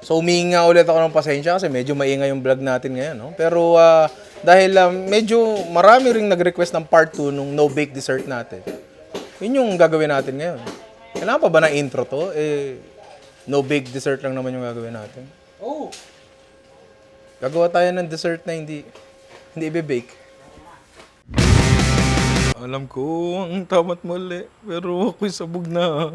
So humingi nga ulit ako ng pasensya kasi medyo maingay yung vlog natin ngayon, no? Pero dahil medyo marami ring nag-request ng part 2 nung no-bake dessert natin. Yun yung gagawin natin ngayon. Kailangan pa ba ng intro to? No-bake dessert lang naman yung gagawin natin. Oh! Gagawa tayo ng dessert na hindi i-bake. Alam ko ang tamat mali, pero ako'y sabog na.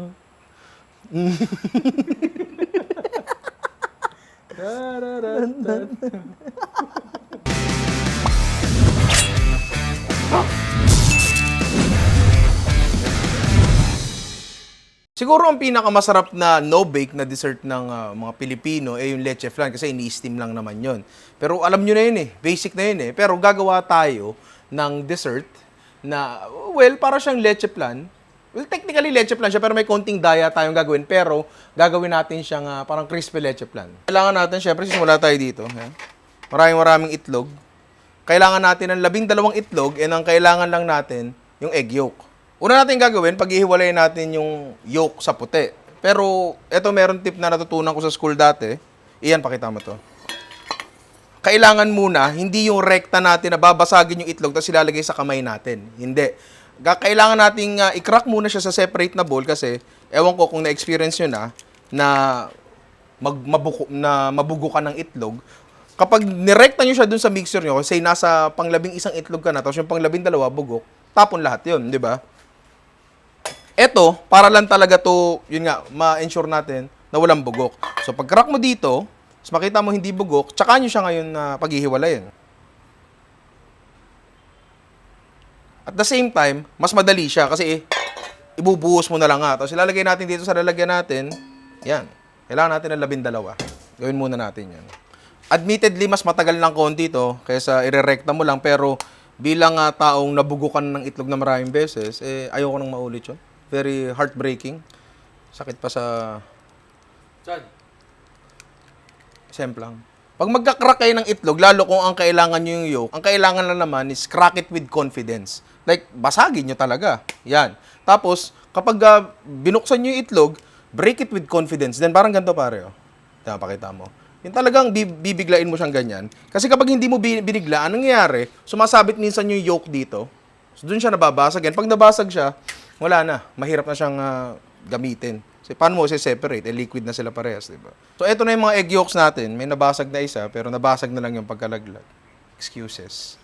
Siguro ang pinakamasarap na no-bake na dessert ng mga Pilipino ay yung leche flan kasi ini-steam lang naman yon. Pero alam nyo na yun basic na yun Pero gagawa tayo ng dessert na, well, para siyang leche flan. Well, technically leche flan siya pero may konting daya tayong gagawin. Pero gagawin natin siyang parang crispy leche flan. Kailangan natin, syempre, simula tayo dito. Maraming itlog. Kailangan natin ng 12 itlog and ang kailangan lang natin yung egg yolk. Una natin gagawin, pag-ihiwalay natin yung yolk sa puti. Pero, eto meron tip na natutunan ko sa school dati. Iyan, pakita mo to. Kailangan muna, hindi yung rekta natin na babasagin yung itlog tapos ilalagay sa kamay natin. Hindi. Kailangan nating i-crack muna siya sa separate na bowl kasi, ewan ko kung na-experience nyo na mabugo ka ng itlog. Kapag nirekta nyo siya dun sa mixer nyo, say nasa pang-11 itlog ka na, tapos yung pang-12 bugok, tapon lahat yun, di ba? Eto, para lang talaga to, yun nga, ma-ensure natin na walang bugok. So, pag crack mo dito, mas makita mo hindi bugok, tsaka nyo siya ngayon na paghihiwalayin. At the same time, mas madali siya kasi ibubuhos mo na lang nga. Tapos ilalagay natin dito sa lalagyan natin, yan. Kailangan natin ng 12. Gawin muna natin yan. Admittedly, mas matagal ng konti to kaysa irerekta mo lang. Pero bilang taong nabugukan ng itlog na maraming beses, ayoko nang maulit yun. Very heartbreaking. Sakit pa sa... Saan? Semplang. Pag magka-crack kayo ng itlog, lalo kung ang kailangan nyo yung yolk, ang kailangan lang naman is crack it with confidence. Like, basagin nyo talaga. Yan. Tapos, kapag binuksan nyo yung itlog, break it with confidence. Then parang ganito pare. Tama, pakita mo. Yung talagang bibiglain mo siyang ganyan. Kasi kapag hindi mo binigla, anong nangyayari? Sumasabit minsan yung yolk dito. So, dun siya nababasag. Yan. Pag nabasag siya, wala na. Mahirap na siyang gamitin. So, paano mo separate? Liquid na sila parehas, di ba? So, eto na yung mga egg yolks natin. May nabasag na isa, pero nabasag na lang yung pagkalaglag. Excuses.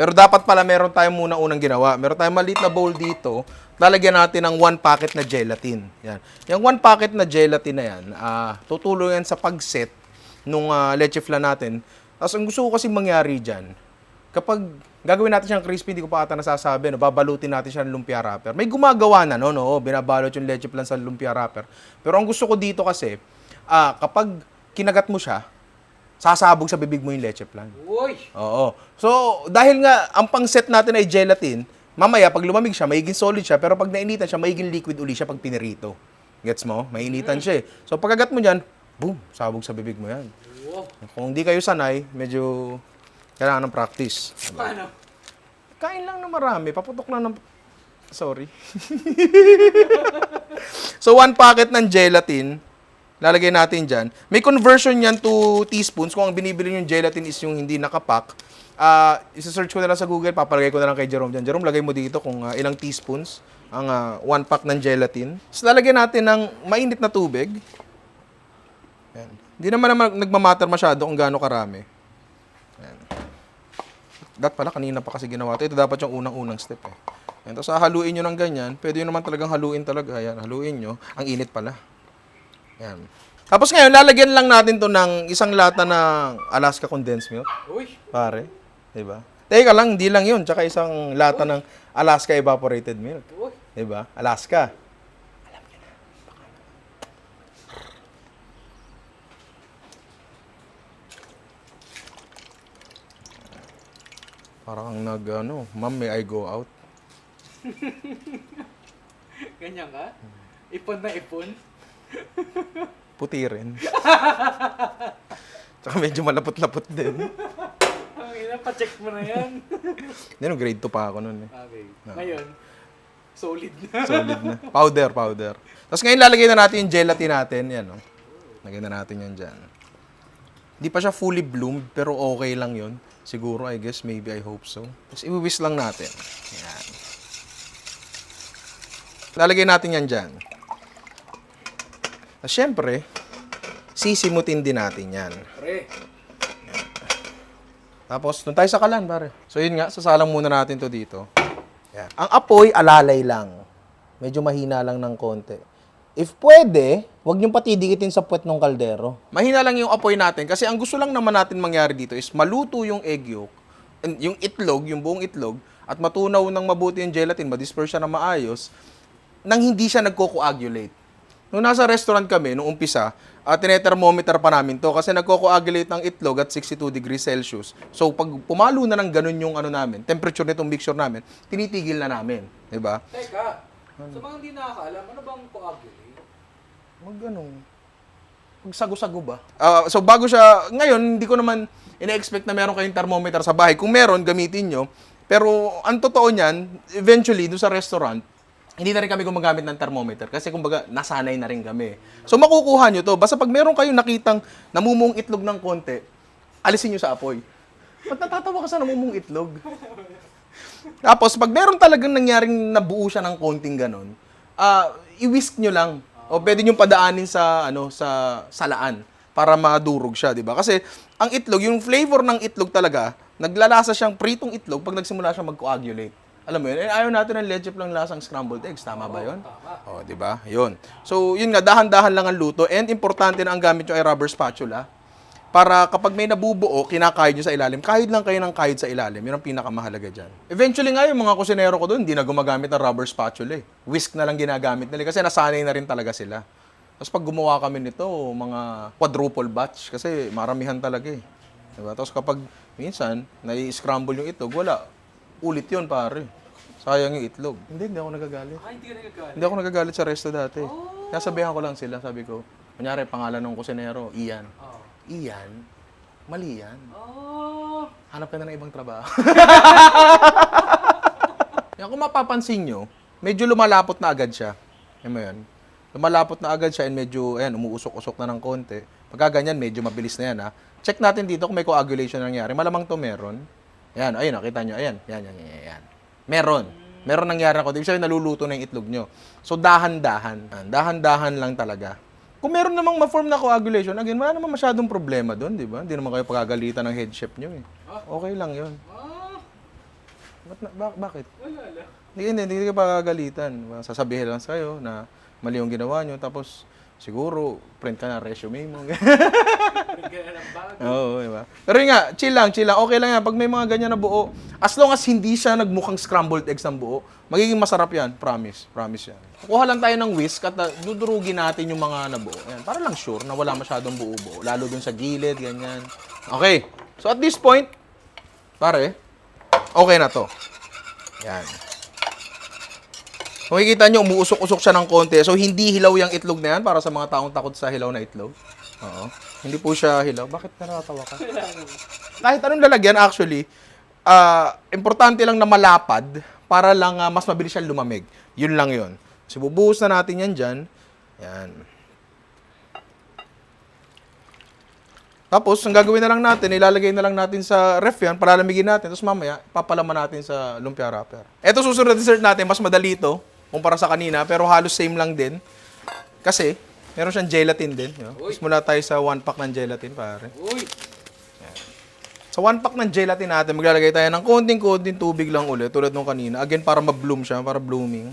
Pero dapat pala meron tayong muna unang ginawa. Meron tayong maliit na bowl dito. Lalagyan natin ng 1 packet na gelatin. Yan. Yung 1 packet na gelatin na yan, tutulong yan sa pag-set nung leche flan natin. Tapos, ang gusto ko kasi mangyari dyan, kapag gagawin natin siyang crispy, hindi ko pa ata nasasabi, babalutin natin siya ng lumpia wrapper. May gumagawa na, binabalot yung leche flan sa lumpia wrapper. Pero ang gusto ko dito kasi, kapag kinagat mo siya, sasabog sa bibig mo yung leche flan. Uy! Oo. So, dahil nga, ang pang-set natin ay gelatin, mamaya, pag lumamig siya, magiging solid siya, pero pag nainitan siya, magiging liquid uli siya pag pinirito. Gets mo? Mainitan siya So, pagkagat mo dyan, boom, sabog sa bibig mo yan. Wow. Kung hindi kayo sanay, medyo kailangan ng practice. Paano? Kain lang na marami. Paputok lang ng... Sorry. So, 1 packet ng gelatin. Lalagay natin dyan. May conversion yan to teaspoons. Kung ang binibili yung gelatin is yung hindi nakapack. Isa-search ko na lang sa Google. Papalagay ko na lang kay Jerome dyan. Jerome, lagay mo dito kung ilang teaspoons ang 1 pack ng gelatin. So, lalagyan natin ng mainit na tubig. Yan. Hindi naman nagmamatter masyado kung gaano karami. Yan. Dapat pala, kanina pa kasi ginawa ito. Ito dapat yung unang-unang step Yan. Tapos haluin nyo ng ganyan. Pwede nyo naman talagang haluin talaga. Yan, haluin nyo. Ang init pala. Yan. Tapos ngayon, lalagyan lang natin to ng isang lata ng Alaska condensed milk. Uy! Pare. Diba? Teka lang, hindi lang yun. Tsaka isang lata ng Alaska evaporated milk. Uy! Diba? Alaska. Alam niyo na. Parang ma'am, may I go out? Ganyan ka? Ipon na ipon? Puti rin. Tsaka medyo malapot-lapot din. Ang ina, pa-check mo na yan. Hindi, grade 2 pa ako nun Okay. Ngayon, solid na. Solid na. Powder. Tapos ngayon lalagay na natin yung gelatin natin. Yan, Lagyan na natin yan dyan. Hindi pa siya fully bloomed, pero okay lang yon. Siguro, I guess, maybe, I hope so. Tapos, iwiwis lang natin. Yan. Lalagay natin yan dyan. Tapos, syempre, sisimutin din natin yan. Pre. Tapos, doon tayo sa kalan, pare. So, yun nga, sasalang muna natin to dito. Yan. Ang apoy, alalay lang. Medyo mahina lang ng konti. If pwede, huwag niyong patidikitin sa puwet ng kaldero. Mahina lang yung apoy natin kasi ang gusto lang naman natin mangyari dito is maluto yung egg yolk, yung itlog, yung buong itlog, at matunaw ng mabuti yung gelatin, ma-disperse siya na maayos, nang hindi siya nagko-coagulate. Nung nasa restaurant kami, nung umpisa, tine-thermometer pa namin to kasi nagko-coagulate ng itlog at 62 degrees Celsius. So, pag pumalo na ng ganun yung temperature nitong mixture namin, tinitigil na namin. Diba? Teka, sa mga hindi nakakaalam, ano bang coagulate? Magsago-sago ba? So, bago siya, ngayon, hindi ko naman ina-expect na meron kayong thermometer sa bahay. Kung meron, gamitin nyo. Pero, ang totoo niyan, eventually, doon sa restaurant, hindi na rin kami gumagamit ng thermometer kasi kumbaga nasanay na rin kami. So makukuha nyo to. Basta pag meron kayong nakitang namumong itlog ng konti, alisin nyo sa apoy. Ba't natatawa ka sa namumong itlog? Tapos pag meron talagang nangyaring nabuo siya ng konting ganon, i-whisk nyo lang. O pwede nyo padaanin sa salaan para madurog siya, di ba? Kasi ang itlog, yung flavor ng itlog talaga, naglalasa siyang pritong itlog pag nagsimula siyang mag-coagulate. Alam mo yun, ayaw natin ng leche lang lasang scrambled eggs. Tama ba yun? O, di ba? Yun. So, yun nga, dahan-dahan lang ang luto. And importante na ang gamit nyo ay rubber spatula. Para kapag may nabubuo, kinakahid nyo sa ilalim. Kahid lang kayo ng kahid sa ilalim. Yun ang pinakamahalaga dyan. Eventually nga, yung mga kusinero ko doon, hindi na gumagamit ng rubber spatula eh. Whisk na lang ginagamit nila kasi nasanay na rin talaga sila. Tapos pag gumawa kami nito, mga quadruple batch kasi maramihan talaga eh. Diba? Tapos kapag minsan, nai-scramble yung itlog, wala. Ulit yun, pare. Sayang yung itlog. Hindi ako nagagalit. Hindi ka nagagalit? Hindi ako nagagalit sa resto dati. Nasabihan ko lang sila, sabi ko, kunyari, pangalan ng kusinero, Ian. Oh. Ian? Mali yan. Oh. Hanap ka na ng ibang trabaho. Yan, kung mapapansin nyo, medyo lumalapot na agad siya. Yan mo yan. Lumalapot na agad siya and medyo, ayan, umuusok-usok na ng konti. Pagka ganyan, medyo mabilis na yan, ha. Check natin dito kung may coagulation na nangyari. Malamang to meron. Ayan, ayun, nakita nyo. Ayan, yan. Meron. Meron nangyari na konti. Ibig sabihin, naluluto na yung itlog nyo. So, dahan-dahan. Dahan-dahan lang talaga. Kung meron namang ma-form na coagulation, again, wala namang masyadong problema doon, di ba? Hindi naman kayo pagagalitan ng head chef nyo, eh. Okay lang yun. Bakit? Wala lang. Hindi ka pagagalitan. Sasabihin lang sa'yo na mali yung ginawa nyo, tapos siguro, print ka na resume mo. Print ka na ng bag. Oo, diba? Pero yun nga, chill lang. Okay lang yan. Pag may mga ganyan na buo, as long as hindi siya nagmukhang scrambled eggs ng buo, magiging masarap yan. Promise yan. Kuha lang tayo ng whisk at dudurugin natin yung mga nabuo. Ayan, para lang sure na wala masyadong buo-buo. Lalo dun sa gilid, ganyan. Okay. So at this point, pare, okay na to. Yan. Kung makikita nyo, umuusok-usok siya ng konti. So, hindi hilaw yung itlog na yan para sa mga taong takot sa hilaw na itlog. Oo. Hindi po siya hilaw. Bakit naratawa ka? Kahit anong lalagyan, actually, importante lang na malapad para lang mas mabilis siya lumamig. Yun lang yun. So, bubuhos na natin yan dyan. Yan. Tapos, ang gagawin na lang natin, ilalagay na lang natin sa ref yan, palalamigin natin, tapos mamaya, papalaman natin sa lumpia wrapper. Ito, susunod na dessert natin, mas madali ito, kumpara sa kanina, pero halos same lang din. Kasi, meron siyang gelatin din. Tapos mula tayo sa 1 pack ng gelatin, pare. Uy! Sa 1 pack ng gelatin natin, maglalagay tayo ng konting tubig lang ulit, tulad nung kanina. Again, para ma-bloom siya, para blooming.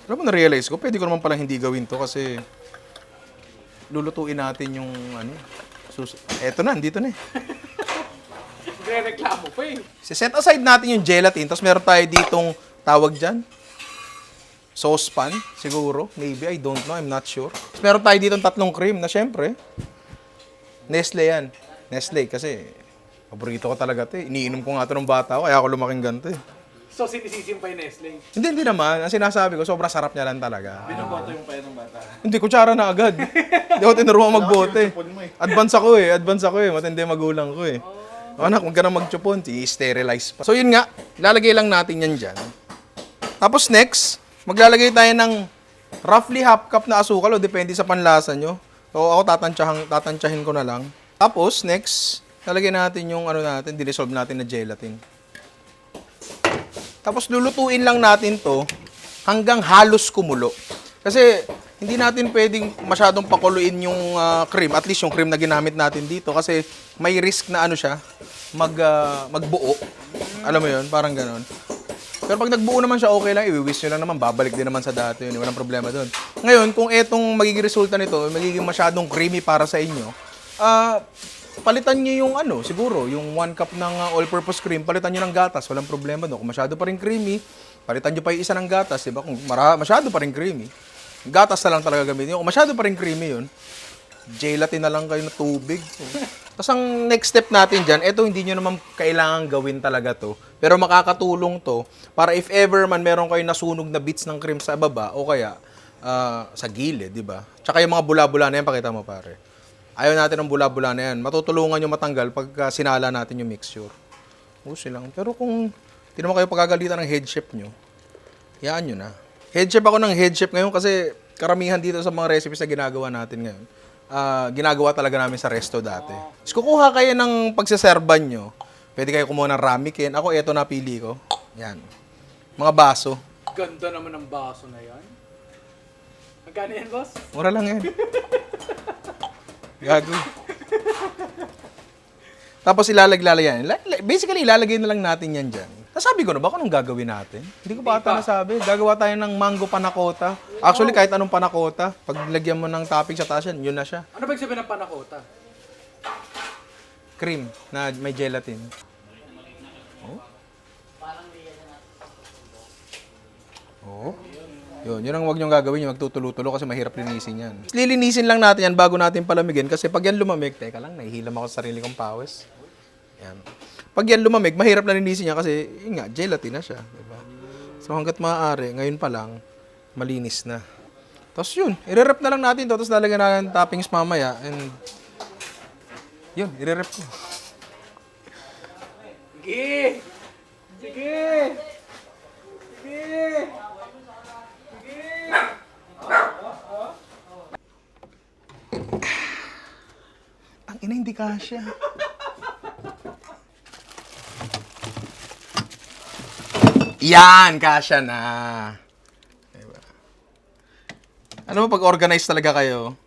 Alam mo, na-realize ko, pwede ko naman palang hindi gawin to kasi lulutuin natin yung eto na, dito na eh. Nagre-reklamo pa eh. Set aside natin yung gelatin, tapos meron tayo ditong tawag dyan. Saucepan, siguro. Maybe, I don't know, I'm not sure. Tapos meron tayo ditong 3 cream na syempre. Nestle yan. Nestle, kasi paborito ko talaga ito eh. Iniinom ko nga ito ng bata ko, kaya ako lumaking ganito eh. So, sinisisim pa yung Nestle. Hindi naman. Ang sinasabi ko, sobrang sarap niya lang talaga. Binoboto yung pa ng bata. Hindi, kutsara na agad. Hindi ako tinuruan magbote. Advance ako eh. Matindi magulang ko eh. Anak, huwag ka na magchupon. I-sterilize pa. So yun nga, lalagay lang natin yan dyan. Tapos next, maglalagay tayo ng roughly half cup na asukal o depende sa panlasa nyo. So, ako tatansyahin ko na lang. Tapos, next, lalagyan natin yung ano natin, diresolve natin na gelatin. Tapos, lulutuin lang natin to hanggang halos kumulo. Kasi, hindi natin pwedeng masyadong pakuluin yung cream. At least yung cream na ginamit natin dito. Kasi, may risk na ano siya, magbuo. Alam mo yun, parang ganon. Pero pag nagbuo naman siya, okay lang. Iwiwis nyo lang naman. Babalik din naman sa dati yun. Walang problema doon. Ngayon, kung etong magiging resulta nito, magiging masyadong creamy para sa inyo, palitan nyo yung ano, siguro, yung 1 cup ng all-purpose cream, palitan nyo ng gatas. Walang problema doon. Kung masyado pa rin creamy, palitan nyo pa yung isa ng gatas. Diba? Kung masyado pa rin creamy, gatas na lang talaga gamitin. Kung masyado pa rin creamy yun, gelatin na lang kayo na tubig. Tapos ang next step natin dyan, eto hindi nyo naman kailangan gawin talaga to. Pero makakatulong to para if ever man meron kayo nasunog na bits ng cream sa baba o kaya sa gilid, di ba? Tsaka yung mga bula-bula na yan, pakita mo pare. Ayaw natin ng bula-bula na yan. Matutulungan nyo matanggal pag sinala natin yung mixture. Uso lang. Pero kung hindi naman kayo pagagalitan ng head chef nyo, yaan nyo na. Head chef ako ng head chef ngayon kasi karamihan dito sa mga recipes na ginagawa natin ngayon. Ginagawa talaga namin sa resto dati. So, kukuha kayo ng pagsaserban nyo. Pwede kayo kumuha ng ramekin. Ako, eto napili ko. Yan. Mga baso. Ganda naman ng baso na yan. Magkano yan, boss? Mura lang yan. Gago. Tapos ilalagay yan. Basically, ilalagay na lang natin yan dyan. Nasabi ko na ba kung anong gagawin natin? Hindi ko pa ata nasabi. Gagawa tayo ng mango panakota. Actually, kahit anong panakota, pag lagyan mo ng topping sa taas yan, yun na siya. Ano ba yung sabihin ng panakota? Cream na may gelatin. Oh. Yun ang wag niyong gagawin, yung magtutulo-tulo kasi mahirap linisin yan. Lilinisin lang natin yan bago natin palamigin kasi pag yan lumamig, teka lang, nahihilam ako sa sarili kong pawis. Yan. Pag yan lumamig, mahirap na linisin niya kasi, yun nga, gelatin na siya. Diba? So hanggat maaari, ngayon pa lang, malinis na. Tapos yun, i-rep na lang natin to, tapos lalagyan natin toppings mamaya, and yun, i-rep ko. Sige! Sige! Sige! Sige! Ang ina, hindi kasya. Yan, kasya na. Diba? Ano mo, pag organize talaga kayo,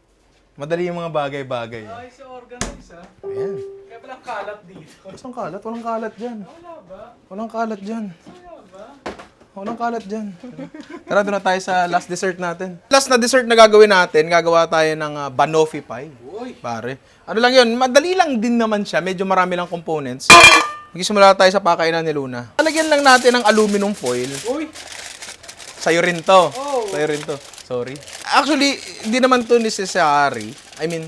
madali yung mga bagay-bagay. Ay, si organize ah. Ayan. Kaya palang kalat dito. Saan kalat? Walang kalat dyan. Wala ba? Walang kalat dyan. Wala ba? Walang kalat dyan. Tara, doon na tayo sa last dessert natin. Last na dessert na gagawin natin, gagawa tayo ng banoffee pie. Uy! Pare. Ano lang yun, madali lang din naman siya. Medyo marami lang components. Magsisimula tayo sa pakainan ni Luna. Lalagyan lang natin ng aluminum foil. Uy! Sa'yo rin to. Oh. Sa'yo rin to. Sorry. Actually, hindi naman to necessary. I mean,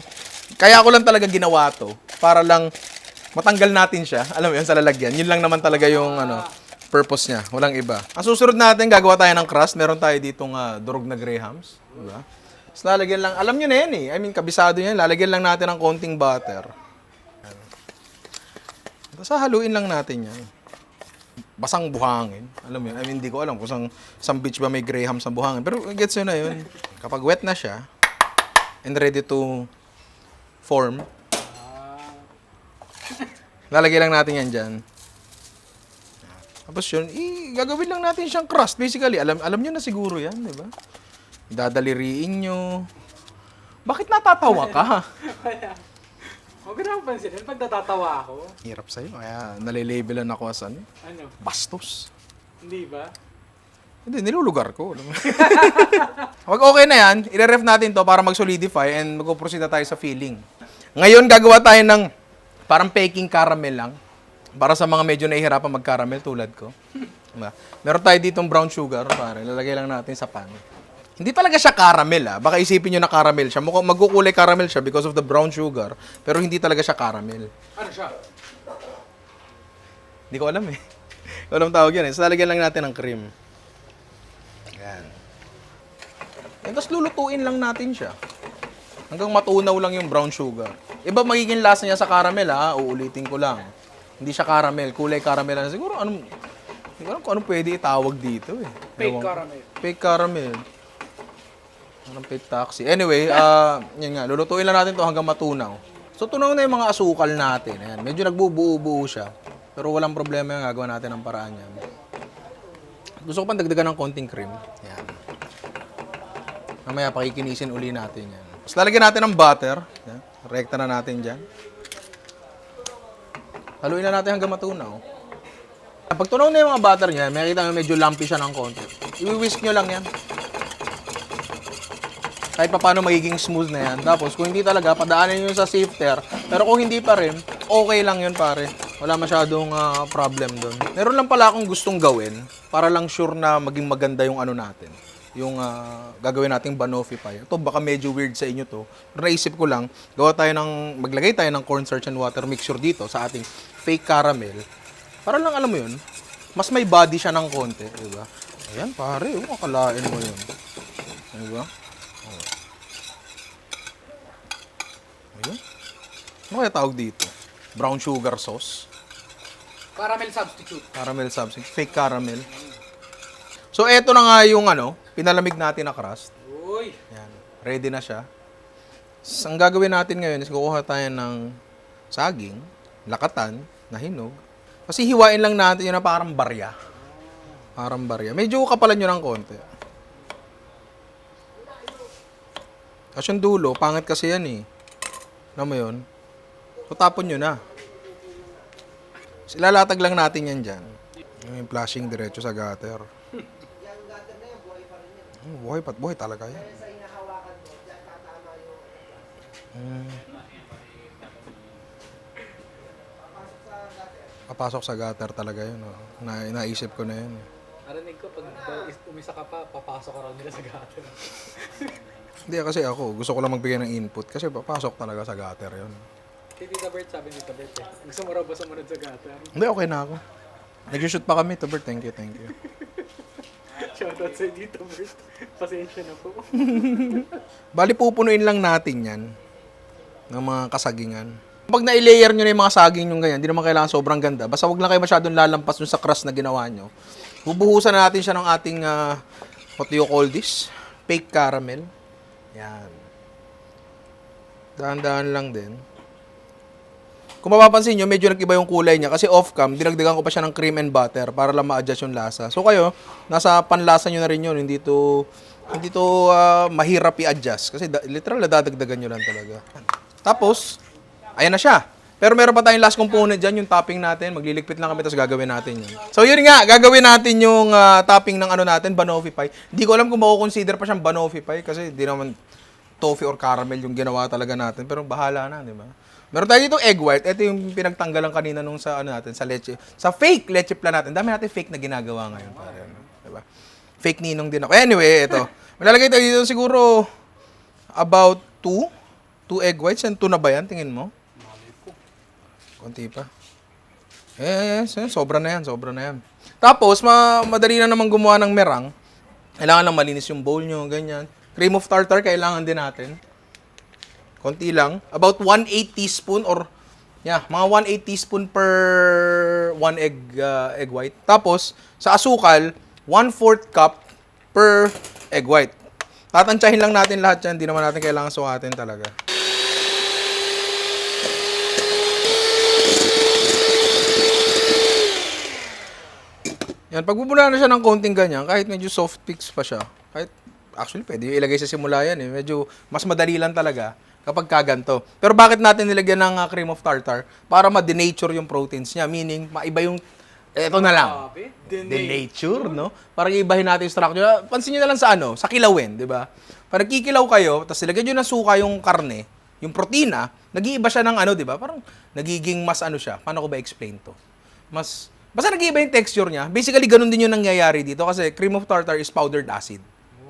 kaya ko lang talaga ginawa to para lang matanggal natin siya. Alam mo yun, sa lalagyan. Yun lang naman talaga yung purpose niya. Walang iba. Ang susunod natin, gagawa tayo ng crust. Meron tayo ditong durog na grahams. Diba? Tapos lalagyan lang, alam nyo na yan eh. I mean, kabisado yan. Lalagyan lang natin ng konting butter. Tapos haluin lang natin yan. Basang buhangin. Alam mo yun? I mean, hindi ko alam kung saan beach ba may grahams sa buhangin. Pero gets yun na yun. Kapag wet na siya, and ready to form, lalagay lang natin yan dyan. Tapos yun, gagawin lang natin siyang crust. Basically, alam nyo na siguro yan, di ba? Dadaliriin nyo. Bakit natatawa ka? Huwag ka naman pansinin pag natatawa ako. Hirap sa'yo, kaya nalilabel ako as ano, Ano? bastos. Hindi ba? Hindi, nilulugar ko. Wag okay na yan, i-ref natin to para mag-solidify and mag-proceed na tayo sa filling. Ngayon, gagawa tayo ng parang baking caramel lang. Para sa mga medyo nahihirapan mag-caramel tulad ko. Diba? Meron tayo ditong brown sugar, pare. Lalagay lang natin sa pan. Hindi talaga siya caramel, Baka isipin nyo na caramel siya. Mukhang magkukulay caramel siya because of the brown sugar. Pero hindi talaga siya caramel. Ano siya? Hindi ko alam eh. Walang tawag yan eh. So, lalagyan lang natin ng cream. Yan. And tapos lulutuin lang natin siya. Hanggang matunaw lang yung brown sugar. Iba magiging lasa niya sa caramel, Uulitin ko lang. Hindi siya caramel. Kulay caramel na. Siguro, hindi ko alam kung anong pwede itawag dito eh. Fake caramel. Fake caramel. Parang pit taxi. Anyway, yun nga, lulutuin lang natin to hanggang matunaw. So, tunaw na yung mga asukal natin. Ayan, medyo nagbubuo-buo siya. Pero walang problema yung gagawa natin ng paraan yan. Gusto ko pang dagdagan ng konting cream. Ayan. Mamaya pakikinisin uli natin yan. Tapos lalagyan natin ng butter. Ayan. Rekta na natin dyan. Haluin na natin hanggang matunaw. Pag tunaw na yung mga butter niya, makikita nyo medyo lumpy siya ng konti. I-whisk nyo lang yan. Kahit pa paano magiging smooth na yan. Tapos kung hindi talaga, padaanin nyo sa sifter. Pero kung hindi pa rin, okay lang yun pare. Wala masyadong problem doon. Meron lang pala akong gustong gawin para lang sure na maging maganda yung ano natin. Yung gagawin nating banoffee pie. Ito baka medyo weird sa inyo to. Pero naisip ko lang, maglagay tayo ng cornstarch and water mixture dito sa ating fake caramel. Para lang alam mo yun, mas may body siya ng konti, di ba? Ayan pare, akalain mo yun. Di ba? Ayun. Ano kaya tawag dito? Brown sugar sauce. Caramel substitute. Caramel substance. Fake caramel. So, eto na nga yung pinalamig natin na crust. Uy! Yan. Ready na siya. Ang gagawin natin ngayon is kukuha tayo ng saging, lakatan, na hinog. Kasi hiwain lang natin yun na parang barya. Parang barya. Medyo kapalan nyo ng konti. Kasi yung dulo, pangit kasi yan eh. Alam mo yun? So, tapon nyo na. So, ilalatag lang natin yan dyan. Yung flashing diretso sa gutter. Buhay talaga yan. Papasok sa gutter talaga yun. Oh. Naisip ko na yun. Narinig ko, pag umisa ka pa, papasok ka raw nila sa gutter. Hindi kasi ako, gusto ko lang magbigay ng input kasi papasok talaga sa gutter yun. Kay Tita Bert, sabi ni Tita Bert eh. Gusto mo raw ba sumunod sa gutter? Hindi, okay na ako. Nag-shoot pa kami, Tobert. Thank you. Shoutout sa Tita Bert. Pasensya na po. Bali, pupunuin lang natin yan ng mga kasagingan. Pag na-layer nyo na yung mga saging nyo ganyan, hindi naman kailangan sobrang ganda. Basta wag lang kayo masyadong lalampas dun sa crust na ginawa nyo. Bubuhusan na natin siya ng ating, what do you call this? Fake caramel. Yan. Dahan-dahan lang din. Kung mapapansin nyo, medyo nag-iba yung kulay niya kasi off-cam, dinagdagan ko pa siya ng cream and butter para lang ma-adjust yung lasa. So kayo, nasa panlasa nyo na rin yun. Hindi to mahirap i-adjust kasi literal dadagdagan nyo lang talaga. Tapos, ayan na siya. Pero meron pa tayong last component dyan, yung topping natin. Magliligpit lang kami, tapos gagawin natin yun. So yun nga, gagawin natin yung topping ng natin, banoffee pie. Hindi ko alam kung mako-consider pa siyang banoffee pie kasi di naman toffee or caramel yung ginawa talaga natin. Pero bahala na, di ba? Meron tayo dito egg white. Ito yung pinagtanggalan kanina nung sa natin, sa leche. Sa fake leche plan natin. Dami natin fake na ginagawa ngayon. Pare, di ba? Fake ninong din ako. Anyway, ito. Malalagay tayo dito siguro about 2 egg whites. And 2 na ba yan? Tingin mo? Konti pa. Sobra na yan. Tapos, madali na naman gumawa ng merang. Kailangan lang malinis yung bowl nyo, ganyan. Cream of tartar, kailangan din natin. Konti lang. About 1/8 teaspoon or, mga 1/8 teaspoon per 1 egg white. Tapos, sa asukal, 1/4 cup per egg white. Tatansyahin lang natin lahat yan. Hindi naman natin kailangan sukatin talaga. Yan, pag bubula na siya ng konting ganyan, kahit medyo soft picks pa siya, actually, pwede ilagay sa simula yan eh. Medyo mas madali lang talaga kapag kaganto. Pero bakit natin nilagyan ng cream of tartar? Para ma-denature yung proteins niya. Meaning, maiba yung, eto na lang. Denature, no? Para ibahin natin yung structure. Pansin nyo na lang sa kilawin, di ba? Pag nagkikilaw kayo, tapos ilagyan nyo ng suka yung karne, yung protina, nag-iiba siya ng di ba? Parang nagiging mas siya. Paano ko ba explain to? Basta nag-iiba yung texture niya. Basically, ganun din yung nangyayari dito kasi cream of tartar is powdered acid.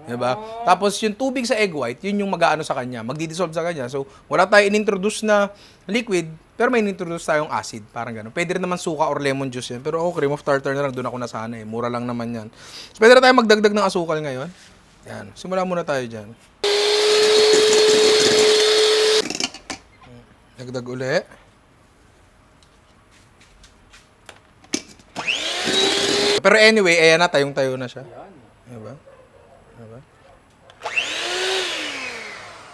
Diba? Tapos yung tubig sa egg white, yun yung mag-aano sa kanya, magdi-dissolve sa kanya. So, wala tayo in-introduce na liquid, pero may in-introduce tayong acid. Parang gano'n. Pwede rin naman suka or lemon juice yan. Pero cream of tartar na lang, doon ako nasanay. Mura lang naman yan. So, pwede na tayo magdagdag ng asukal ngayon. Yan. Simula muna tayo dyan. Dagdag uli. Pero anyway, ayan na, tayong-tayo na siya. Diba?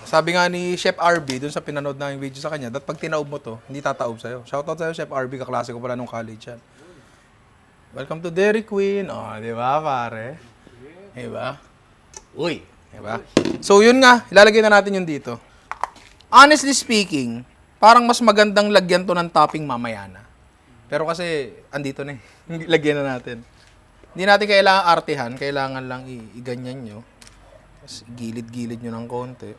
Sabi nga ni Chef RB, dun sa pinanood na yung video sa kanya, pag tinaob mo to, hindi tataob sa'yo. Shoutout sa'yo, Chef RB, kaklase ko pala nung college yan. Welcome to Dairy Queen. Oh, di ba, pare? Di ba? Uy, di ba? So, yun nga, ilalagay na natin yun dito. Honestly speaking, parang mas magandang lagyan to ng topping mamaya na. Pero kasi, andito na eh. Lagyan na natin. Hindi natin kailangan artihan, kailangan lang i-ganyan nyo. Tapos, gilid-gilid nyo ng konti.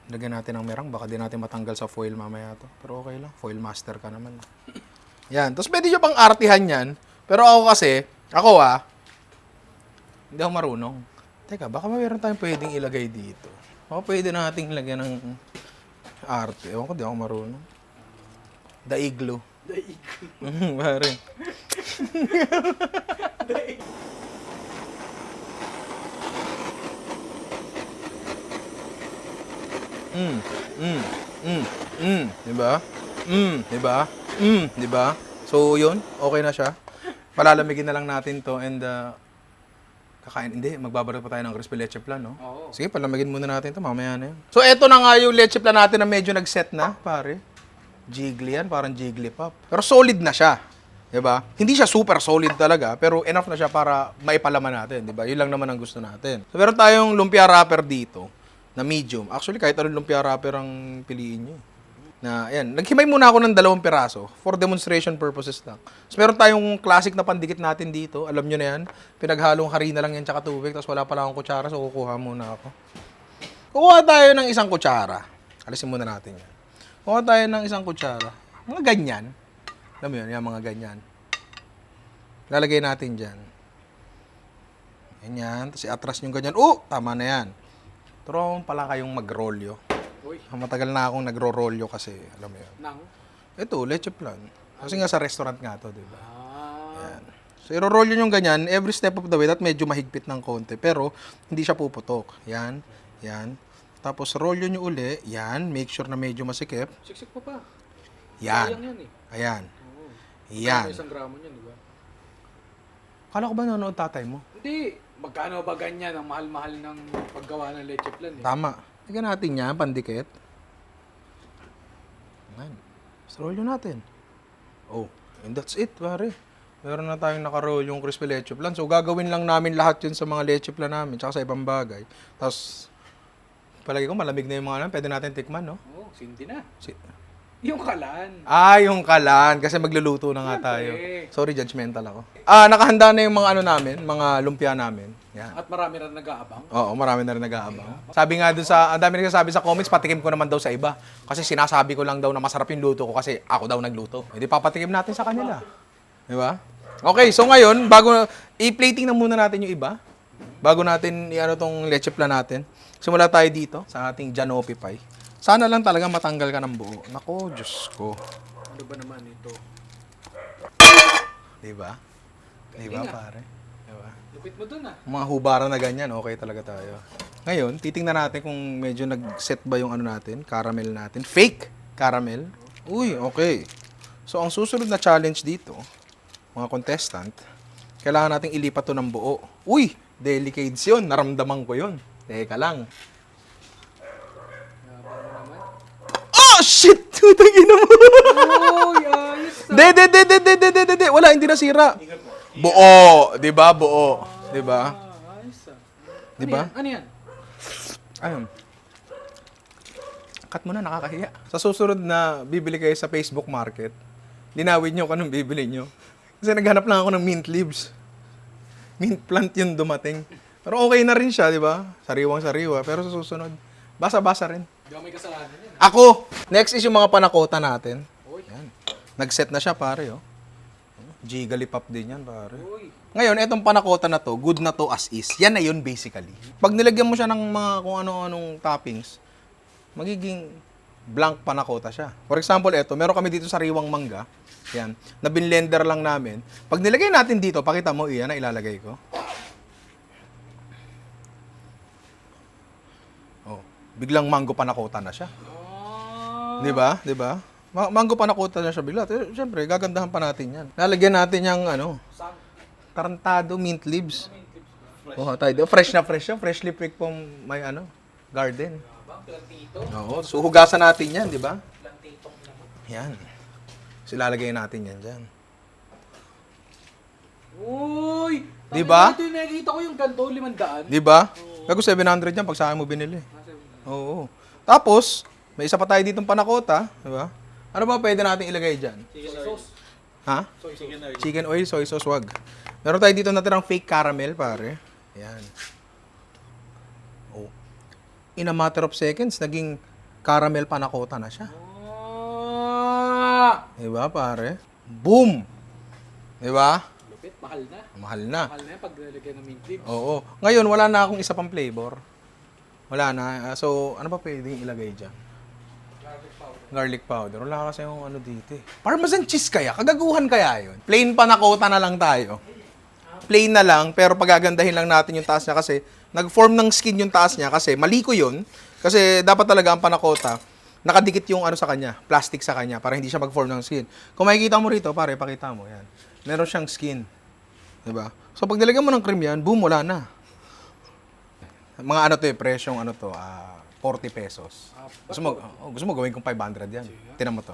Lagyan natin ng merang, baka di natin matanggal sa foil mamaya to. Pero okay lang, foil master ka naman. Yan, tapos pwede nyo pang artihan yan. Pero ako kasi, hindi ako marunong. Teka, baka mayroon tayong pwedeng ilagay dito. Baka pwede nating lagyan ng arte. Ewan ko, di ako marunong. Daiglo. Pare. Diba? Diba? Diba? So, yun. Okay na siya. Palalamigin na lang natin to and kakain. Hindi, magbabaril pa tayo ng crispy leche plan, no? Oo. Sige, palamigin muna natin to. Mamaya na yun. So, eto na nga yung leche plan natin na medyo nag-set na, pare. Jiggly yan, parang Jigglypuff. Pero solid na siya. Diba? Hindi siya super solid talaga, pero enough na siya para maipalaman natin, diba? Yun lang naman ang gusto natin. So, meron tayong lumpia wrapper dito na medium. Actually, kahit anong lumpia wrapper ang piliin nyo. Na, ayan. Naghimay muna ako ng 2 piraso for demonstration purposes lang. So, meron tayong classic na pandikit natin dito. Alam nyo na yan. Pinaghalong harina lang yan tsaka tubig. Tapos wala pala akong kutsara, so kukuha muna ako. Kukuha tayo ng isang kutsara. Alisin muna natin yan. Kukuha tayo ng isang kutsara. Mga ganyan. Alam mo yun, yung mga ganyan. Lalagay natin dyan. Ganyan. Tapos i-atras nyo ganyan. Tama na yan. Turuan pala kayong mag-rolyo. Uy. Matagal na akong nagro-rolyo kasi, alam mo yun. Nang? Ito, leche plan. Kasi nga sa restaurant nga to, di ba? Ah. Yan. So, i-roll nyo yung ganyan, every step of the way, that medyo mahigpit ng konti, pero hindi siya puputok. Yan, yan. Tapos, roll nyo uli, yan, make sure na medyo masikip. Siksik pa pa. Yan. Sayang yan eh. Ayan. Oo. Yan. Magkano 1 gramo niyan, di ba? Kala ko ba nanonood tatay mo? Hindi. Magkano ba ganyan ang mahal-mahal ng paggawa ng leche plan eh? Tama. Tignan natin yan, pandikit. Yan. Tapos roll nyo natin. Oh, and that's it, pare. Meron na tayong naka-roll yung crispy leche plan. So, gagawin lang namin lahat yun sa mga leche plan namin, tsaka sa ibang bagay. Tapos, palagi ko malamig na yung mga pwede natin tikman, no? Oo, sindi na. Yung kalan. Yung kalan. Kasi magluluto na nga tayo. Siyempre. Sorry, judgmental ako. Nakahanda na yung mga namin, mga lumpia namin. Yan. At marami rin nag-aabang. Oo, marami na rin nag-aabang. Sabi nga dun ang dami nagsasabi sa comments, patikim ko naman daw sa iba. Kasi sinasabi ko lang daw na masarap yung luto ko kasi ako daw nagluto. Hindi papatikim natin sa kanila. Di ba? Okay, so ngayon, i-plating na muna natin yung iba. Bago natin tong leche plan natin. Simula tayo dito sa ating Janopi Pie. Sana lang talaga matanggal ka ng buo. Nako, Diyos ko. Ano ba naman ito? Diba? Diba, pare? Diba? Lupit mo dun ah. Mga hubaran na ganyan, okay talaga tayo. Ngayon, titingnan natin kung medyo nag-set ba yung natin, caramel natin. Fake caramel. Uy, okay. So, ang susunod na challenge dito, mga contestant, kailangan nating ilipat to ng buo. Uy, delicades yun. Naramdaman ko yun. Teka lang. Oh, shit! Tutagin mo. Uy, ayos ah. De. Wala, hindi nasira. Buo. Diba? Buo. Diba? Ayos ah. Diba? Ano yan? Ayun. Cut mo na, nakakahiya. Sa susunod na bibili kayo sa Facebook Market, linawin nyo kung anong bibili nyo. Kasi naghanap lang ako ng mint leaves. Mint plant yun dumating. Pero okay na rin siya, di ba? Sariwang-sariwa. Pero sa susunod, basa-basa rin. Hindi ako may kasalanan yan. Ako! Next is yung mga panakota natin. Uy. Yan. Nag-set na siya, pare, oh. Jigglypuff din yan, pare. Uy. Ngayon, etong panakota na to, good na to as is. Yan na yun, basically. Pag nilagyan mo siya ng mga kung ano-anong toppings, magiging blank panakota siya. For example, eto, meron kami dito sariwang mangga. Yan. Na binlender lang namin. Pag nilagay natin dito, pakita mo, iyan na ilalagay ko. Oh, biglang mango panakota na siya. Ah. 'Di ba? 'Di ba? Mango panakota na siya bigla. Siyempre, gagandahan pa natin 'yan. Lalagyan natin yung Saan? tarantado mint leaves. Oh, tayo. Fresh na fresh siya. Freshly picked from my garden. Plantito. Oo, so hugasan natin yan, di ba? Plantitong naman. Yan. So ilalagay natin yan dyan. Uy! Di ba? Ito yung nakikita ko yung ganito, 500. Di ba? Gago 700 yan pag sa akin mo binili. Oo. Tapos, may isa pa tayo ditong panakota, di ba? Ano ba pwede natin ilagay dyan? Chicken sauce. Ha? Chicken oil. Chicken oil, soy sauce, wag. Meron tayo dito natirang fake caramel, pare. Yan. Oh. In a matter of seconds, naging caramel panakota na siya. Ah! Diba, pare? Boom! Diba? Lupit, mahal na. Mahal na. Mahal na yan pag nalagyan ng mint leaves. Oo. Ngayon, wala na akong isa pang flavor. Wala na. So, ano pa pwedeng ilagay dyan? Garlic powder. Wala kasi yung ano dito eh. Parmesan cheese kaya? Kagaguhan kaya yun? Plain panakota na lang tayo. Plain na lang, pero pagagandahin lang natin yung taas niya kasi nag-form ng skin yung taas niya kasi mali ko yun. Kasi dapat talaga ang panakota, nakadikit yung ano sa kanya, plastic sa kanya para hindi siya mag-form ng skin. Kung makikita mo rito, pare, pakita mo yan. Meron siyang skin. Diba? So pag nilagyan mo ng cream yan, boom, wala na. Mga ano to eh, presyong ano to, 40 pesos. Gusto mo gawin kong 500 yan. Tinan mo to.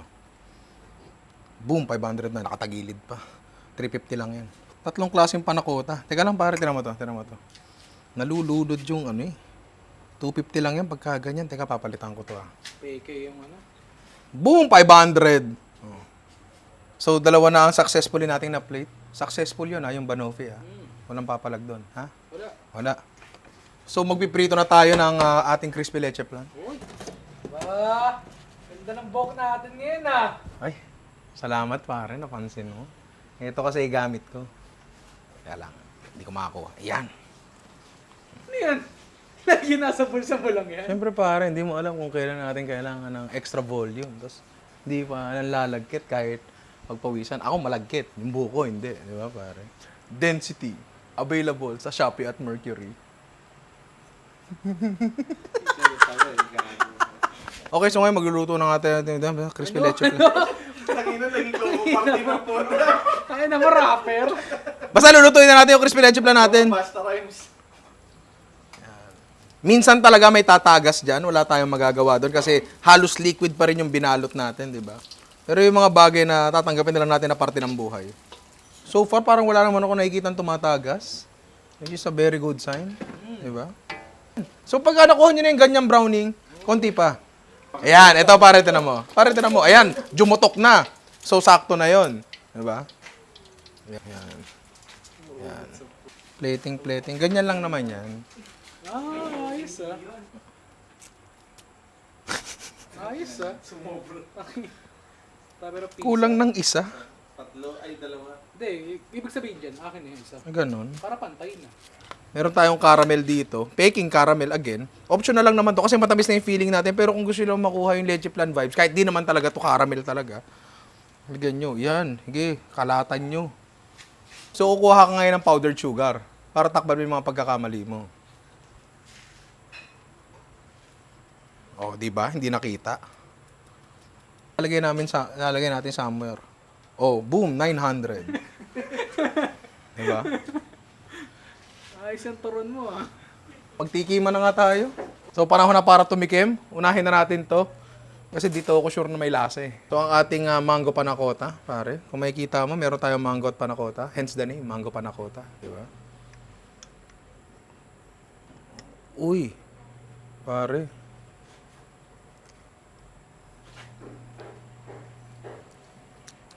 Boom, 500 na, nakatagilid pa. 350 lang yan. Tatlong klaseng panakota. Teka lang pare, tinan mo to. Naluludod yung ano eh. 250 lang yan pagka ganyan. Teka, papalitan ko to Peke yung ano. Boom! 500! Oh. So, dalawa na ang successfully nating na plate. Successful yun yung banoffee Walang papalag doon. Ha? Wala. So, magpiprito na tayo ng ating crispy leche flan. Uy! Ba! Ganda ng buhok natin ngayon Ay, salamat pare, napansin mo. Ito kasi gamit ko. Kaya lang, hindi ko makakuha. Ayan. Ano yan? Lagi nasa bulsa mo lang yan. Siyempre pare, hindi mo alam kung kailan natin kailangan ng extra volume. Tapos, hindi pa nalalagkit kahit pagpawisan. Ako malagkit, yung buko hindi. Di ba pare? Density. Available sa Shopee at Mercury. Okay, so ngayon magluluto na natin ng crispy leche flan. Kaya naman rapper. Basta lulutuin na natin yung crispy leche flan natin. Basta rhymes. Minsan talaga may tatagas dyan, wala tayong magagawa doon kasi halos liquid pa rin yung binalot natin, di ba? Pero yung mga bagay na tatanggapin na lang natin na parte ng buhay. So far, parang wala naman ako nakikita tumatagas. Which is a very good sign, di ba? So pag nakuha nyo na yung ganyang browning, konti pa. Ayan, ito pare, tinan mo. Pare, tinan mo. Ayan, jumutok na. So sakto na yon, di ba? Ayan. Ayan. Plating. Ganyan lang naman yan. Ayos Ayos Sumobro. Pero pizza. Kulang ng isa. Tatlo ay dalawa. Hindi, ibig sabihin dyan, akin na yung isa. Ganon. Para pantay na. Meron tayong caramel dito. Peking caramel again. Optional lang naman to kasi matamis na yung feeling natin. Pero kung gusto nyo makuha yung leche flan vibes, kahit di naman talaga to caramel talaga, lagyan nyo. Yan. Sige, kalatan nyo. So, kukuha ka ngayon ng powdered sugar para takban mo yung mga pagkakamali mo. Oh, di ba? Hindi nakita. Lalagay natin somewhere. Oh, boom, 900. Di ba? Ayos ang turon mo Pagtikiman na nga tayo. So, panahon na para tumikim. Unahin na natin to. Kasi dito ako sure na may lasa eh. So, ang ating mango panakota, pare. Kung makikita mo, meron tayong mango at panakota. Hence the name, mango panakota. Di ba? Uy. Pare.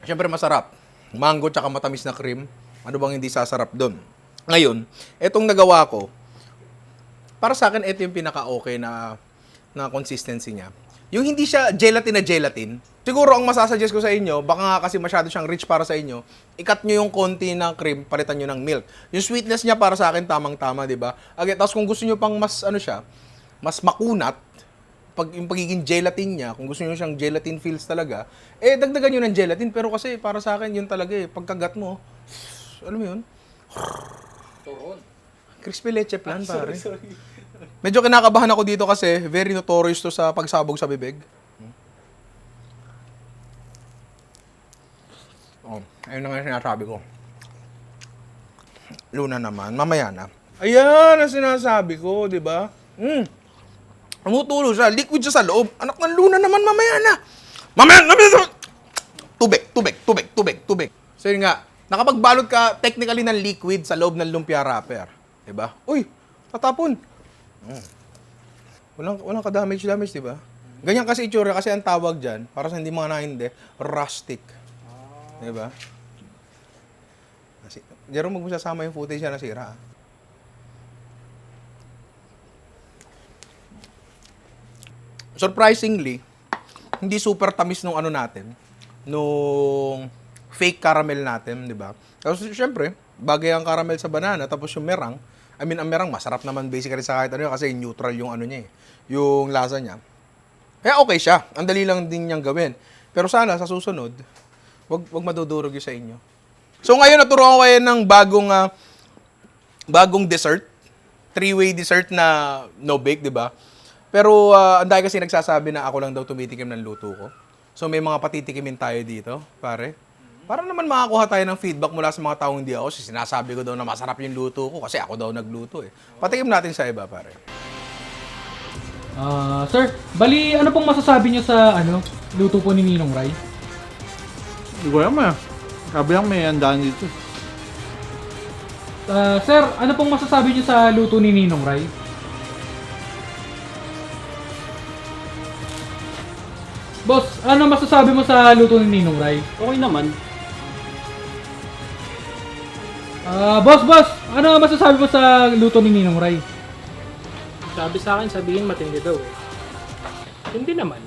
Siyempre masarap. Mango tsaka matamis na cream. Ano bang hindi sasarap doon? Ngayon, etong nagawa ko, para sa akin, ito yung pinaka-okay na consistency niya. Yung hindi siya gelatin na gelatin, siguro ang masasuggest ko sa inyo, baka nga kasi masyado siyang rich para sa inyo, ikat nyo yung konti ng cream, palitan nyo ng milk. Yung sweetness niya para sa akin, tamang-tama, di ba? Again, tapos kung gusto nyo pang mas, mas makunat, yung pagiging gelatin niya, kung gusto nyo siyang gelatin feels talaga, dagdagan nyo ng gelatin. Pero kasi, para sa akin, yun talaga pagkagat mo, alam mo yun? Turon. Crispy leche flan, pare. Sorry. Medyo kinakabahan ako dito kasi very notorious to sa pagsabog sa bibig. Oh, ayun na nga sinasabi ko. Luna naman, mamaya na. Ayan ang sinasabi ko, di ba? Tumutulo siya. Liquid siya sa loob. Anak ng Luna naman, mamaya na. Mamaya na! Tubig. So yun nga, nakapagbalot ka technically ng liquid sa loob ng lumpia wrapper. Diba? Uy, tatapon. Walang ka-damage, diba? Ganyan kasi itsura, kasi ang tawag dyan, para sa hindi mga nainde, rustic. Diba? Jerome, huwag mo sasama yung footage na nasira. Surprisingly, hindi super tamis nung ano natin, nung fake caramel natin, di ba? Tapos syempre, bagay ang caramel sa banana, tapos yung merang, ang merang masarap naman basically sa kahit ano yun, kasi neutral yung ano niya eh, yung lasa niya. Kaya okay siya, ang dali lang din niyang gawin. Pero sana sa susunod, wag madudurog yun sa inyo. So ngayon, naturuan ko kayo ng bagong dessert, 3-way dessert na no-bake, di ba? Pero ang dahil kasi nagsasabi na ako lang daw tumitikim ng luto ko. So may mga patitikimin tayo dito, pare. Para naman makakuha tayo ng feedback mula sa mga taong hindi ako. Sinasabi ko daw na masarap yung luto ko kasi ako daw nagluto eh. Patikim natin sa iba, pare. Sir, bali ano pong masasabi niyo sa luto po ni Ninong Rai? Hindi ko alam eh. Sabi lang may handaan dito. Sir, ano pong masasabi niyo sa luto ni Ninong Rai? Boss, ano masasabi mo sa luto ni Ninong Rai? Okay naman. Boss, ano masasabi mo sa luto ni Ninong Rai? Sabi sa akin, sabihin matindi daw eh. Hindi naman.